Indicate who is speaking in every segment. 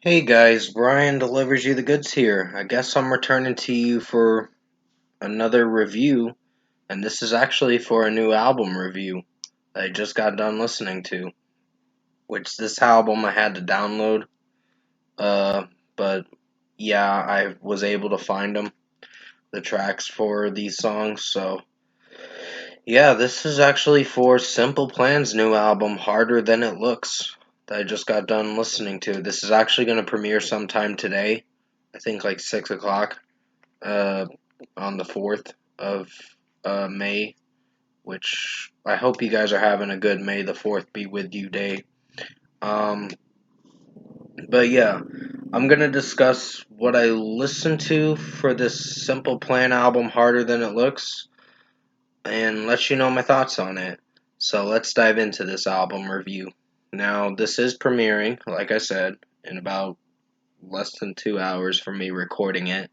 Speaker 1: Hey guys, Brian delivers you the goods here. I guess I'm returning to you for another review, and this is actually for a new album review that I just got done listening to. Which this album I had to download, uh, but yeah, I was able to find them, the tracks for these songs. So yeah, this is actually for Simple Plan's new album, Harder Than It Looks, that I just got done listening to. This is actually going to premiere sometime today. I think like 6 o'clock. uh, on the 4th of May, which I hope you guys are having a good May the 4th be with you day. Um, but yeah, I'm going to discuss what I listened to for this Simple Plan album, Harder Than It Looks, and let you know my thoughts on it. So let's dive into this album review. Now, this is premiering, like I said, in about less than 2 hours from me recording it,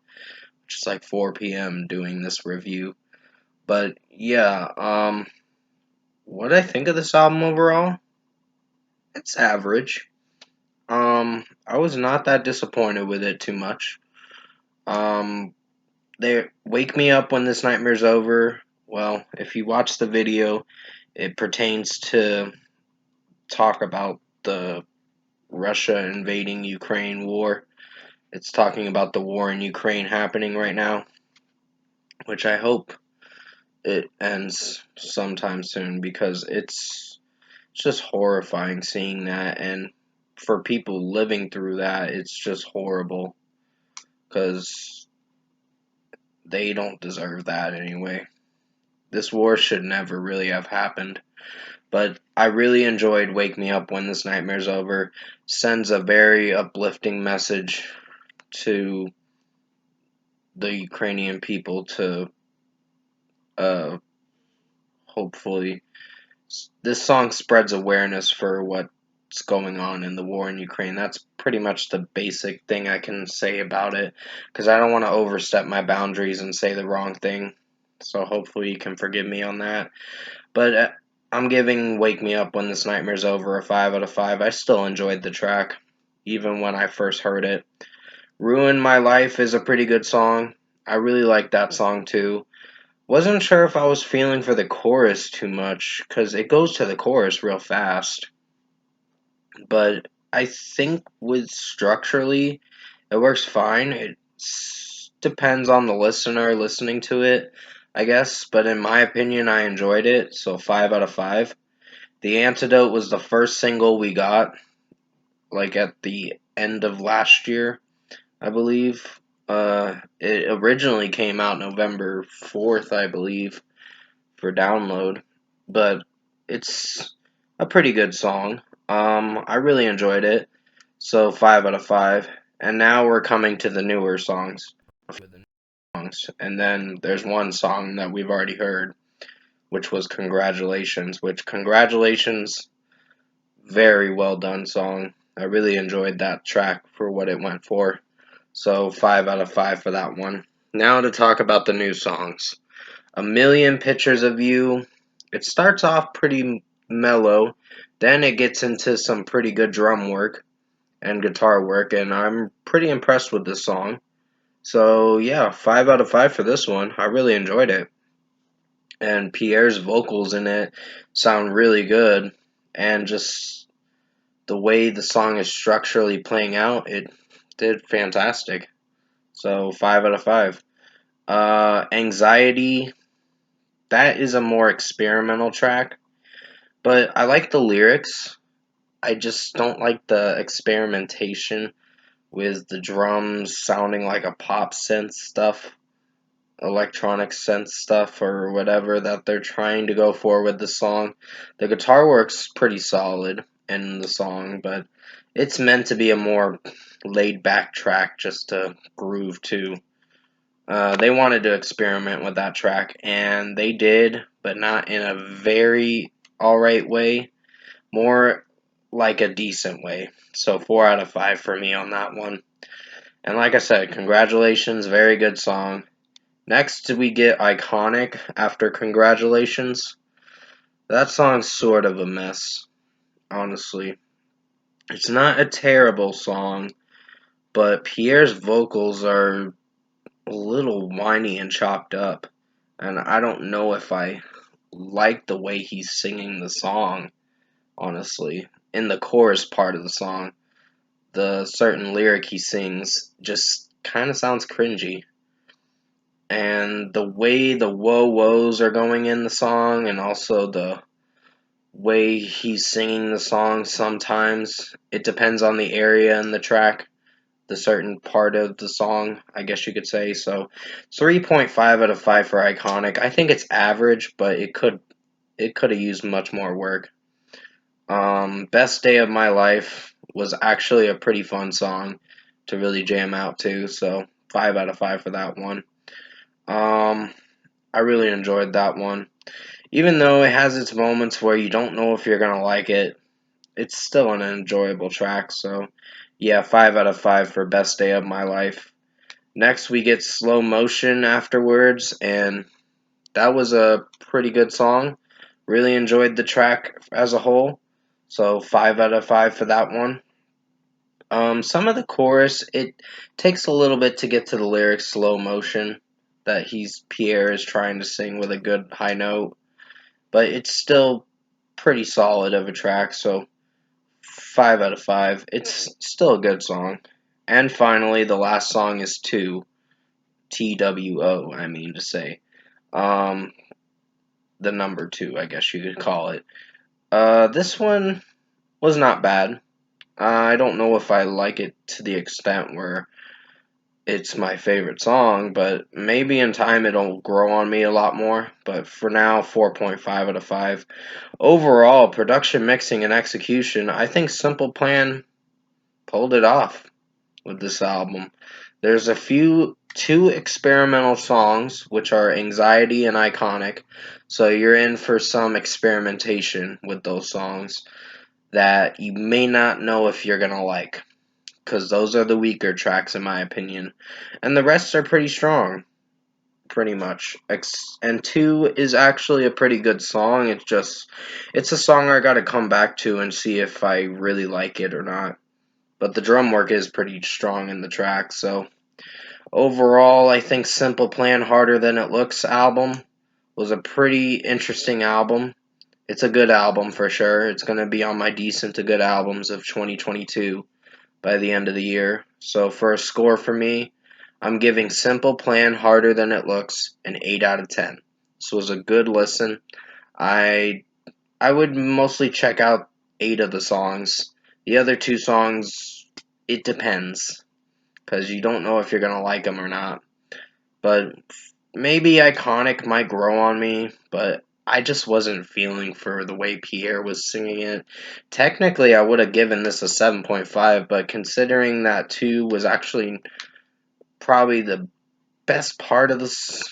Speaker 1: which is like 4 p.m. doing this review. But yeah, what I think of this album overall, it's average. I was not that disappointed with it too much. Um, they Wake Me Up When This Nightmare's Over. Well, if you watch the video, it pertains to talk about the Russia invading Ukraine war. It's talking about the war in Ukraine happening right now, which I hope it ends sometime soon because it's just horrifying seeing that, and for people living through that, it's just horrible because they don't deserve that anyway. This war should never really have happened. But I really enjoyed Wake Me Up When This Nightmare's Over. Sends a very uplifting message to the Ukrainian people to uh, hopefully. This song spreads awareness for what's going on in the war in Ukraine. That's pretty much the basic thing I can say about it, because I don't want to overstep my boundaries and say the wrong thing. So hopefully you can forgive me on that. But I'm giving Wake Me Up When This Nightmare's Over a 5 out of 5. I still enjoyed the track, even when I first heard it. Ruin My Life is a pretty good song. I really like that song too. Wasn't sure if I was feeling for the chorus too much, because it goes to the chorus real fast. But I think with structurally, it works fine. It depends on the listener listening to it, I guess. But in my opinion, I enjoyed it, so 5 out of 5. The Antidote was the first single we got, like at the end of last year, I believe. It originally came out November 4th, I believe, for download, but it's a pretty good song. I really enjoyed it, so 5 out of 5. And now we're coming to the newer songs. And then there's one song that we've already heard, which was Congratulations, very well done song. I really enjoyed that track for what it went for. So 5 out of 5 for that one. Now to talk about the new songs. A Million Pictures of You. It starts off pretty mellow, then it gets into some pretty good drum work and guitar work, and I'm pretty impressed with this song. So yeah, 5 out of 5 for this one. I really enjoyed it. And Pierre's vocals in it sound really good, and just the way the song is structurally playing out, it did fantastic. So 5 out of 5. Anxiety, that is a more experimental track, but I like the lyrics. I just don't like the experimentation with the drums sounding like a pop synth stuff, electronic synth stuff, or whatever that they're trying to go for with the song. The guitar work's pretty solid in the song, but it's meant to be a more laid back track just to groove to. They wanted to experiment with that track, and they did, but not in a very alright way. More like a decent way. So 4 out of 5 for me on that one. And like I said, Congratulations, very good song. Next, we get Iconic after Congratulations. That song's sort of a mess, honestly. It's not a terrible song, but Pierre's vocals are a little whiny and chopped up, and I don't know if I like the way he's singing the song, honestly. In the chorus part of the song, the certain lyric he sings just kind of sounds cringy. And the way the whoa woes are going in the song, and also the way he's singing the song, sometimes it depends on the area in the track, the certain part of the song, I guess you could say. So 3.5 out of 5 for Iconic. I think it's average, but it could have used much more work. Best Day of My Life was actually a pretty fun song to really jam out to, so 5 out of 5 for that one. I really enjoyed that one. Even though it has its moments where you don't know if you're gonna like it, it's still an enjoyable track, so yeah, 5 out of 5 for Best Day of My Life. Next, we get Slow Motion afterwards, and that was a pretty good song. Really enjoyed the track as a whole, so 5 out of 5 for that one. Some of the chorus, it takes a little bit to get to the lyrics slow motion that Pierre is trying to sing with a good high note, but it's still pretty solid of a track, so 5 out of 5. It's still a good song. And finally, the last song is 2, TWO, I mean to say. Um, the number 2, I guess you could call it. This one was not bad. I don't know if I like it to the extent where it's my favorite song, but maybe in time it'll grow on me a lot more. But for now, 4.5 out of 5. Overall, production, mixing, and execution, I think Simple Plan pulled it off with this album. There's two experimental songs, which are Anxiety and Iconic, so you're in for some experimentation with those songs that you may not know if you're gonna like, because those are the weaker tracks in my opinion, and the rest are pretty strong, pretty much. And 2 is actually a pretty good song. It's a song I gotta come back to and see if I really like it or not. But the drum work is pretty strong in the track, so overall, I think Simple Plan Harder Than It Looks album was a pretty interesting album. It's a good album for sure. It's going to be on my decent to good albums of 2022 by the end of the year. So for a score for me, I'm giving Simple Plan Harder Than It Looks an 8 out of 10. This was a good listen. I I would mostly check out 8 of the songs. The other 2 songs, it depends, because you don't know if you're going to like them or not. But maybe Iconic might grow on me, but I just wasn't feeling for the way Pierre was singing it. Technically, I would have given this a 7.5, but considering that 2 was actually probably the best part of this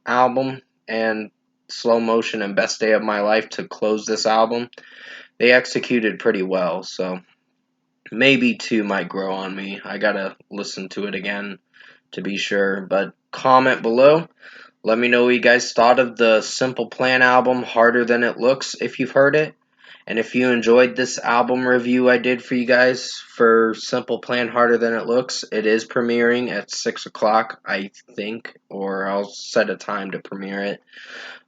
Speaker 1: album, and Slow Motion and Best Day of My Life to close this album, they executed pretty well, so maybe 2 might grow on me. I gotta listen to it again to be sure, but comment below. Let me know what you guys thought of the Simple Plan album, Harder Than It Looks, if you've heard it. And if you enjoyed this album review I did for you guys for Simple Plan Harder Than It Looks, it is premiering at 6 o'clock, I think, or I'll set a time to premiere it.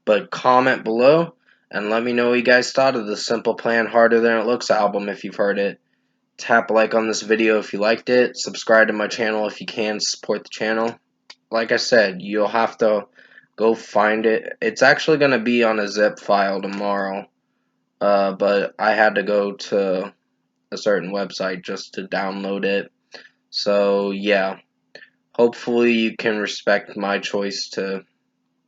Speaker 1: But comment below and let me know what you guys thought of the Simple Plan Harder Than It Looks album if you've heard it. Tap like on this video if you liked it. Subscribe to my channel if you can. Support the channel. Like I said, you'll have to go find it. It's actually going to be on a zip file tomorrow. But I had to go to a certain website just to download it. So, yeah. Hopefully you can respect my choice to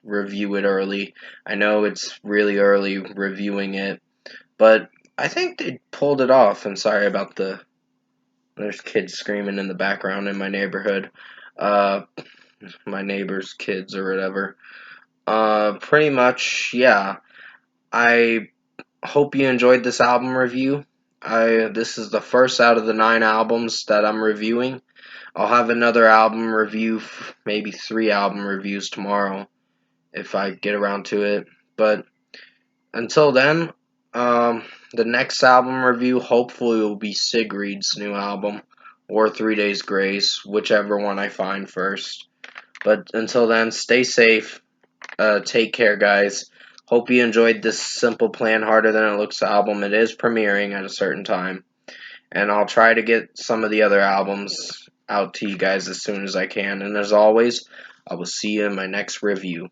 Speaker 1: review it early. I know it's really early reviewing it, but I think they pulled it off. I'm sorry about there's kids screaming in the background in my neighborhood. Uh, my neighbor's kids or whatever. Pretty much, yeah. I hope you enjoyed this album review. This is the first out of the 9 albums that I'm reviewing. I'll have another album review, maybe 3 album reviews tomorrow if I get around to it. But until then, the next album review hopefully will be Sigrid's new album, or 3 Days Grace, whichever one I find first. But until then, stay safe. Take care, guys. Hope you enjoyed this Simple Plan Harder Than It Looks album. It is premiering at a certain time. And I'll try to get some of the other albums out to you guys as soon as I can. And as always, I will see you in my next review.